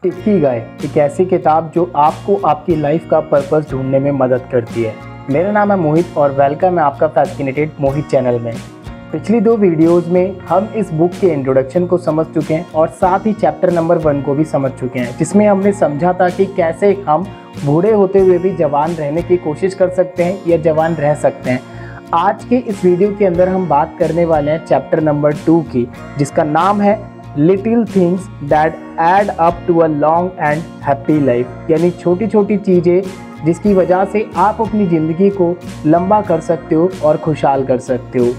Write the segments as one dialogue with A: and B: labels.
A: Ikigai एक ऐसी किताब जो आपको आपकी लाइफ का पर्पस ढूंढने में मदद करती है। मेरा नाम है मोहित और वेलकम है आपका फैसिनेटेड मोहित चैनल में। पिछली 2 वीडियोस में हम इस बुक के इंट्रोडक्शन को समझ चुके हैं और साथ ही चैप्टर नंबर 1 को भी समझ चुके हैं, जिसमें हमने समझा था कि कैसे हम बूढ़े होते हुए भी जवान रहने की कोशिश कर सकते हैं या जवान रह सकते हैं। आज के इस वीडियो के अंदर हम बात करने वाले हैं चैप्टर नंबर 2 की, जिसका नाम है little things that add up to a long and happy life, यानी छोटी छोटी चीज़ें जिसकी वजह से आप अपनी ज़िंदगी को लंबा कर सकते हो और खुशहाल कर सकते हो।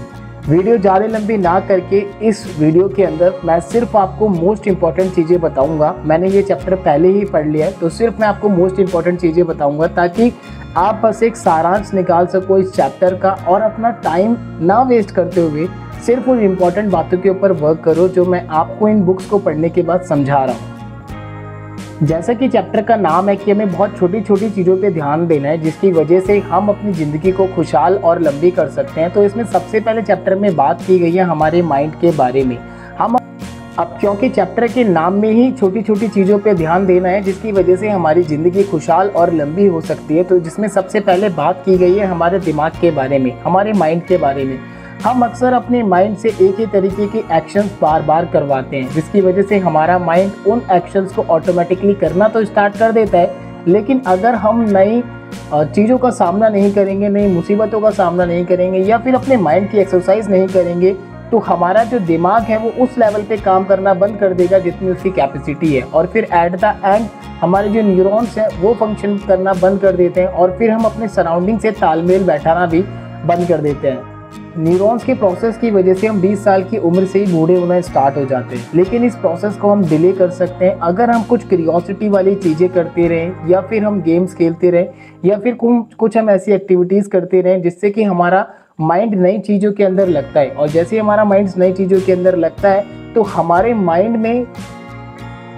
A: वीडियो ज़्यादा लंबी ना करके इस वीडियो के अंदर मैं सिर्फ आपको मोस्ट इंपॉर्टेंट चीज़ें बताऊंगा। मैंने ये चैप्टर पहले ही पढ़ लिया है, तो सिर्फ मैं आपको मोस्ट इंपॉर्टेंट चीज़ें बताऊंगा ताकि आप बस एक सारांश निकाल सको इस चैप्टर का और अपना टाइम ना वेस्ट करते हुए सिर्फ उन इम्पॉर्टेंट बातों के ऊपर वर्क करो जो मैं आपको इन बुक्स को पढ़ने के बाद समझा रहा हूँ। जैसा कि चैप्टर का नाम है कि हमें बहुत छोटी छोटी चीज़ों पे ध्यान देना है जिसकी वजह से हम अपनी ज़िंदगी को खुशहाल और लंबी कर सकते हैं। तो इसमें सबसे पहले चैप्टर में बात की गई है हमारे माइंड के बारे में। हम अब क्योंकि चैप्टर के नाम में ही छोटी छोटी चीज़ों पे ध्यान देना है जिसकी वजह से हमारी ज़िंदगी खुशहाल और लंबी हो सकती है, तो जिसमें सबसे पहले बात की गई है हमारे दिमाग के बारे में, हमारे माइंड के बारे में। हम अक्सर अपने माइंड से एक ही तरीके के एक्शंस बार बार करवाते हैं जिसकी वजह से हमारा माइंड उन एक्शंस को ऑटोमेटिकली करना तो स्टार्ट कर देता है, लेकिन अगर हम नई चीज़ों का सामना नहीं करेंगे, नई मुसीबतों का सामना नहीं करेंगे या फिर अपने माइंड की एक्सरसाइज नहीं करेंगे तो हमारा जो दिमाग है वो उस लेवल पे काम करना बंद कर देगा जितनी उसकी कैपेसिटी है, और फिर एट द एंड हमारे जो न्यूरॉन्स हैं वो फंक्शन करना बंद कर देते हैं और फिर हम अपने सराउंडिंग से तालमेल बैठाना भी बंद कर देते हैं। न्यूरॉन्स के प्रोसेस की वजह से हम 20 साल की उम्र से ही बूढ़े होना स्टार्ट हो जाते हैं, लेकिन इस प्रोसेस को हम डिले कर सकते हैं अगर हम कुछ क्यूरियोसिटी वाली चीज़ें करते रहें या फिर हम गेम्स खेलते रहें या फिर कुछ हम ऐसी एक्टिविटीज़ करते रहें जिससे कि हमारा माइंड नई चीज़ों के अंदर लगता है। और जैसे हमारा माइंड नई चीज़ों के अंदर लगता है तो हमारे माइंड में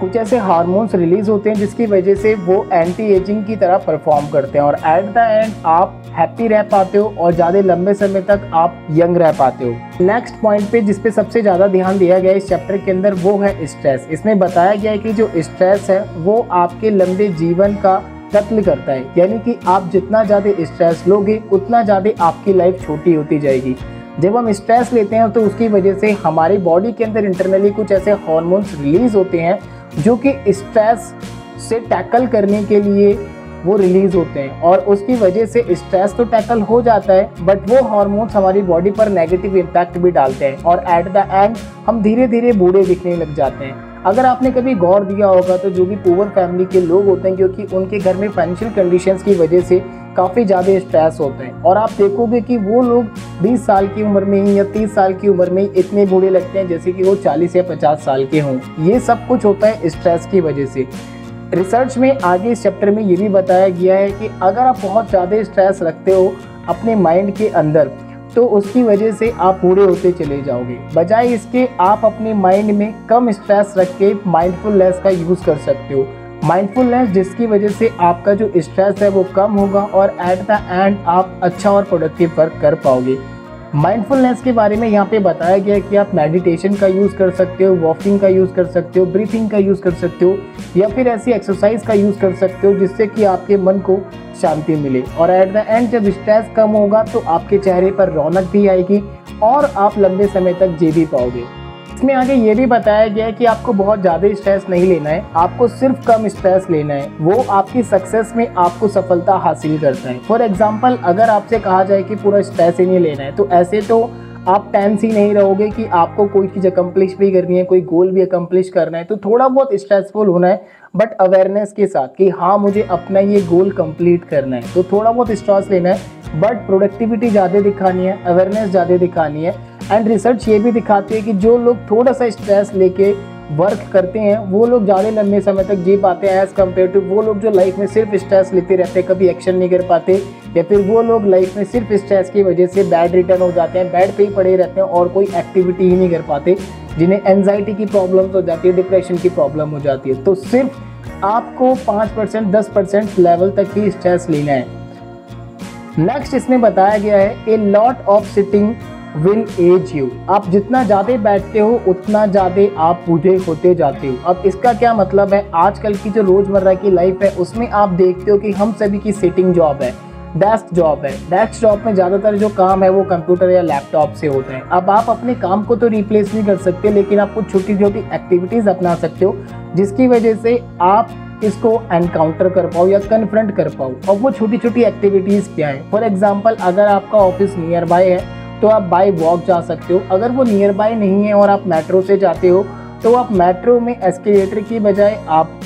A: कुछ ऐसे हार्मोन्स रिलीज होते हैं जिसकी वजह से वो एंटी एजिंग की तरह परफॉर्म करते हैं और एट द एंड आप हैप्पी रह पाते हो और ज़्यादा लंबे समय तक आप यंग रह पाते हो। नेक्स्ट पॉइंट पे जिस पे सबसे ज़्यादा ध्यान दिया गया है इस चैप्टर के अंदर वो है स्ट्रेस। इसमें बताया गया है कि जो स्ट्रेस है वो आपके लंबे जीवन का कत्ल करता है, यानी कि आप जितना ज़्यादा स्ट्रेस लोगे उतना ज़्यादा आपकी लाइफ छोटी होती जाएगी। जब हम स्ट्रेस लेते हैं तो उसकी वजह से हमारी बॉडी के अंदर इंटरनली कुछ ऐसे हार्मोन्स रिलीज होते हैं जो कि स्ट्रेस से टैकल करने के लिए वो रिलीज होते हैं और उसकी वजह से स्ट्रेस तो टैकल हो जाता है बट वो हार्मोन्स हमारी बॉडी पर नेगेटिव इम्पैक्ट भी डालते हैं और एट द एंड हम धीरे धीरे बूढ़े दिखने लग जाते हैं। अगर आपने कभी गौर दिया होगा तो जो भी पुअर फैमिली के लोग होते हैं क्योंकि उनके घर में फाइनेंशियल कंडीशंस की वजह से काफ़ी ज़्यादा स्ट्रेस होते हैं और आप देखोगे कि वो लोग 20 साल की उम्र में ही या 30 साल की उम्र में ही इतने बूढ़े लगते हैं जैसे कि वो 40 या 50 साल के हों। ये सब कुछ होता है स्ट्रेस की वजह से। रिसर्च में आगे इस चैप्टर में ये भी बताया गया है कि अगर आप बहुत ज़्यादा स्ट्रेस रखते हो अपने माइंड के अंदर तो उसकी वजह से आप बूढ़े होते चले जाओगे। बजाय इसके आप अपने माइंड में कम स्ट्रेस रख के माइंडफुलनेस का यूज़ कर सकते हो। माइंडफुलनेस जिसकी वजह से आपका जो स्ट्रेस है वो कम होगा और एट द एंड आप अच्छा और प्रोडक्टिव वर्क कर पाओगे। माइंडफुलनेस के बारे में यहाँ पे बताया गया है कि आप मेडिटेशन का यूज़ कर सकते हो, वॉकिंग का यूज़ कर सकते हो, ब्रीथिंग का यूज़ कर सकते हो या फिर ऐसी एक्सरसाइज का यूज़ कर सकते हो जिससे कि आपके मन को शांति मिले और एट द एंड जब स्ट्रेस कम होगा तो आपके चेहरे पर रौनक भी आएगी और आप लंबे समय तक जी भी पाओगे। इसमें आगे ये भी बताया गया है कि आपको बहुत ज़्यादा स्ट्रेस नहीं लेना है, आपको सिर्फ कम स्ट्रेस लेना है, वो आपकी सक्सेस में आपको सफलता हासिल करता है। फॉर एग्जांपल अगर आपसे कहा जाए कि पूरा स्ट्रेस ही नहीं लेना है तो ऐसे तो आप टेंस ही नहीं रहोगे कि आपको कोई चीज़ अकम्प्लिश भी करनी है, कोई गोल भी अकम्प्लिश करना है, तो थोड़ा बहुत स्ट्रेसफुल होना है बट अवेयरनेस के साथ कि हाँ मुझे अपना ये गोल कंप्लीट करना है, तो थोड़ा बहुत स्ट्रेस लेना है बट प्रोडक्टिविटी ज़्यादा दिखानी है, अवेयरनेस ज़्यादा दिखानी है। एंड रिसर्च ये भी दिखाती है कि जो लोग थोड़ा सा स्ट्रेस लेके वर्क करते हैं वो लोग ज़्यादा लंबे समय तक जी पाते हैं एज़ कम्पेयर टू वो लोग जो लाइफ में सिर्फ स्ट्रेस लेते रहते हैं, कभी एक्शन नहीं कर पाते, या फिर वो लोग लाइफ में सिर्फ स्ट्रेस की वजह से बैड रिटर्न हो जाते हैं, बेड पे ही पड़े रहते हैं और कोई एक्टिविटी ही नहीं कर पाते, जिन्हें एंजाइटी की प्रॉब्लम्स हो जाती है, डिप्रेशन की प्रॉब्लम हो जाती है। तो सिर्फ आपको 5% 10% लेवल तक ही स्ट्रेस लेना है। नेक्स्ट इसमें बताया गया है a lot of sitting will age you. आप जितना ज़्यादा बैठते हो उतना ज़्यादा आप बूढ़े होते जाते हो। अब इसका क्या मतलब है, आजकल की जो रोज़मर्रा की लाइफ है उसमें आप देखते हो कि हम सभी की सिटिंग जॉब है, डेस्क जॉब है। डेस्क जॉब में ज़्यादातर जो काम है वो कंप्यूटर या लैपटॉप से होते हैं। अब आप अपने काम को तो रिप्लेस नहीं कर सकते, लेकिन आप कुछ छोटी छोटी एक्टिविटीज़ अपना सकते हो जिसकी वजह से आप इसको एनकाउंटर कर पाओ या कन्फ्रंट कर पाओ। और वो छोटी छोटी एक्टिविटीज़ क्या है, फॉर एग्जांपल अगर आपका ऑफिस नियर बाय है तो आप बाय वॉक जा सकते हो। अगर वो नियर बाय नहीं है और आप मेट्रो से जाते हो तो आप मेट्रो में एस्केलेटर की बजाय आप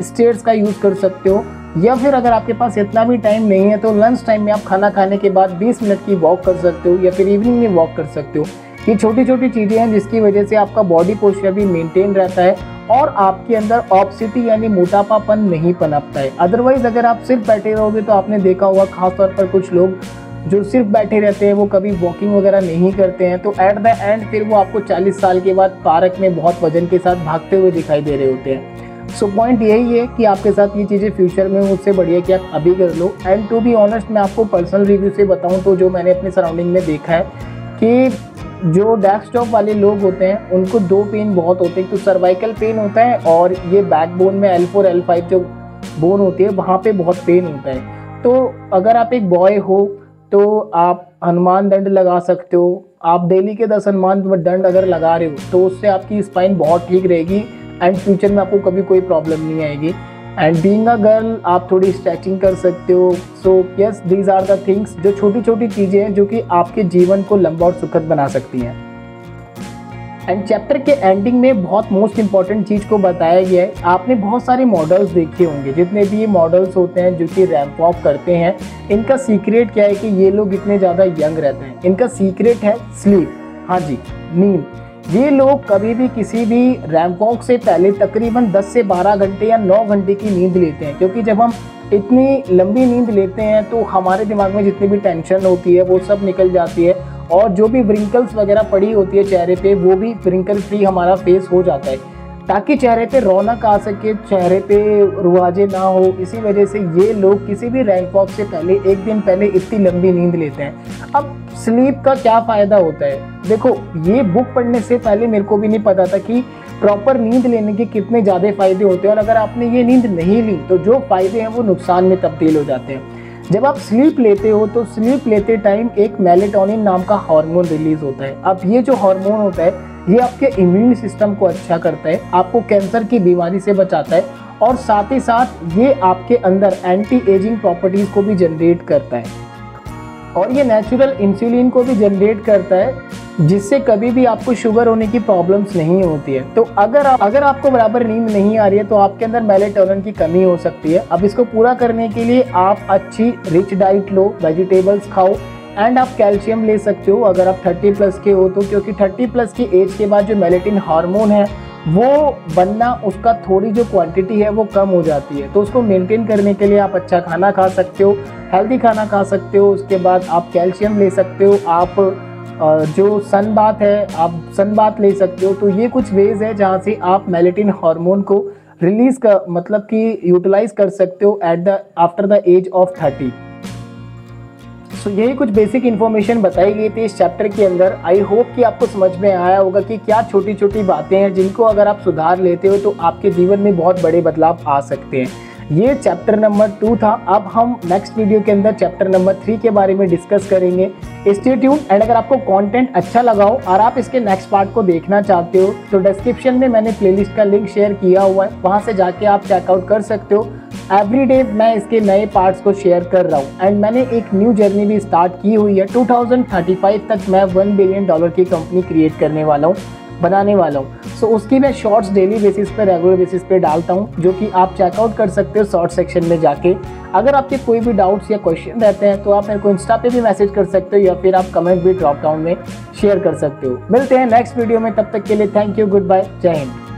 A: स्टेयर्स का यूज़ कर सकते हो। या फिर अगर आपके पास इतना भी टाइम नहीं है तो लंच टाइम में आप खाना खाने के बाद 20 मिनट की वॉक कर सकते हो या फिर इवनिंग में वॉक कर सकते हो। ये छोटी छोटी चीज़ें हैं जिसकी वजह से आपका बॉडी पोस्चर भी मेंटेन रहता है और आपके अंदर ऑब्सिटी यानी मोटापापन नहीं पनपता है। अदरवाइज अगर आप सिर्फ बैठे रहोगे तो आपने देखा होगा खासतौर पर कुछ लोग जो सिर्फ बैठे रहते हैं वो कभी वॉकिंग वगैरह नहीं करते हैं, तो एट द एंड फिर वो आपको 40 साल के बाद पार्क में बहुत वजन के साथ भागते हुए दिखाई दे रहे होते हैं। सो पॉइंट यही है कि आपके साथ ये चीज़ें फ्यूचर में उससे बढ़िया कि आप अभी कर लो। एंड टू बी ऑनेस्ट मैं आपको पर्सनल रिव्यू से बताऊं तो जो मैंने अपने सराउंडिंग में देखा है कि जो डेस्कटॉप वाले लोग होते हैं उनको दो पेन बहुत होते हैं। तो सर्वाइकल पेन होता है और ये बैकबोन में L4 L5 जो बोन होती है वहाँ पे बहुत पेन होता है। तो अगर आप एक बॉय हो तो आप हनुमान दंड लगा सकते हो। आप डेली के 10 हनुमान दंड अगर लगा रहे हो तो उससे आपकी स्पाइन बहुत ठीक रहेगी एंड फ्यूचर में आपको कभी कोई प्रॉब्लम नहीं आएगी। एंड बीइंग अ गर्ल आप थोड़ी स्ट्रेचिंग कर सकते हो। So yes these are the things, जो छोटी छोटी चीज़ें हैं जो कि आपके जीवन को लंबा और सुखद बना सकती हैं। एंड चैप्टर के एंडिंग में बहुत मोस्ट इंपॉर्टेंट चीज़ को बताया गया है। आपने बहुत सारे मॉडल्स देखे होंगे, जितने भी ये मॉडल्स होते हैं जो कि रैंप वॉक करते हैं, इनका सीक्रेट क्या है कि ये लोग इतने ज़्यादा यंग रहते हैं। इनका सीक्रेट है स्लीप। हाँ जी, नींद। ये लोग कभी भी किसी भी रैंप वॉक से पहले तकरीबन 10 से 12 घंटे या 9 घंटे की नींद लेते हैं, क्योंकि जब हम इतनी लंबी नींद लेते हैं तो हमारे दिमाग में जितनी भी टेंशन होती है वो सब निकल जाती है और जो भी व्रिंकल्स वगैरह पड़ी होती है चेहरे पे वो भी व्रिंकल फ्री हमारा फेस हो जाता है, ताकि चेहरे पे रौनक आ सके, चेहरे पे रुआजे ना हो। इसी वजह से ये लोग किसी भी रैंप वॉक से पहले एक दिन पहले इतनी लंबी नींद लेते हैं। अब स्लीप का क्या फ़ायदा होता है, देखो ये बुक पढ़ने से पहले मेरे को भी नहीं पता था कि प्रॉपर नींद लेने के कितने ज़्यादा फ़ायदे होते हैं और अगर आपने ये नींद नहीं ली तो जो फ़ायदे हैं वो नुकसान में तब्दील हो जाते हैं। जब आप स्लीप लेते हो तो स्लीप लेते टाइम एक मेलेटोनिन नाम का हार्मोन रिलीज होता है। अब ये जो हार्मोन होता है ये आपके इम्यून सिस्टम को अच्छा करता है, आपको कैंसर की बीमारी से बचाता है और साथ ही साथ ये आपके अंदर एंटी एजिंग प्रॉपर्टीज़ को भी जनरेट करता है और ये नेचुरल इंसुलिन को भी जनरेट करता है, जिससे कभी भी आपको शुगर होने की प्रॉब्लम्स नहीं होती है। तो अगर आपको बराबर नींद नहीं आ रही है तो आपके अंदर मेलेटोनिन की कमी हो सकती है। अब इसको पूरा करने के लिए आप अच्छी रिच डाइट लो, वेजिटेबल्स खाओ एंड आप कैल्शियम ले सकते हो अगर आप 30 प्लस के हो तो, क्योंकि 30 प्लस की एज के बाद जो मेलेटिन हार्मोन है वो बनना, उसका थोड़ी जो क्वांटिटी है वो कम हो जाती है। तो उसको मेंटेन करने के लिए आप अच्छा खाना खा सकते हो, हेल्दी खाना खा सकते हो। उसके बाद आप कैल्शियम ले सकते हो, आप जो सन बाथ है आप सन बाथ ले सकते हो। तो ये कुछ वेज है जहाँ से आप मेलेटिन हार्मोन को रिलीज का मतलब कि यूटिलाइज कर सकते हो आफ्टर द एज ऑफ 30। सो यही कुछ बेसिक इन्फॉर्मेशन बताई गई थी इस चैप्टर के अंदर। आई होप कि आपको समझ में आया होगा कि क्या छोटी छोटी बातें हैं जिनको अगर आप सुधार लेते हो तो आपके जीवन में बहुत बड़े बदलाव आ सकते हैं। ये चैप्टर नंबर 2 था। अब हम नेक्स्ट वीडियो के अंदर चैप्टर नंबर 3 के बारे में डिस्कस करेंगे। Stay tune. एंड अगर आपको कंटेंट अच्छा लगा हो और आप इसके नेक्स्ट पार्ट को देखना चाहते हो तो डिस्क्रिप्शन में मैंने प्लेलिस्ट का लिंक शेयर किया हुआ है, वहाँ से जाके आप चेकआउट कर सकते हो। एवरीडे मैं इसके नए पार्ट्स को शेयर कर रहा हूँ एंड मैंने एक न्यू जर्नी भी स्टार्ट की हुई है। 2035 तक मैं $1 बिलियन की कंपनी क्रिएट करने वाला हूँ, बनाने वाला हूँ। सो उसकी मैं शॉर्ट्स डेली बेसिस पे, रेगुलर बेसिस पे डालता हूँ, जो कि आप चेकआउट कर सकते हो शॉर्ट सेक्शन में जाके। अगर आपके कोई भी डाउट्स या क्वेश्चन रहते हैं तो आप मेरे को इंस्टा पे भी मैसेज कर सकते हो या फिर आप कमेंट भी ड्रॉप डाउन में शेयर कर सकते हो। मिलते हैं नेक्स्ट वीडियो में, तब तक के लिए थैंक यू, गुड बाय, जय हिंद।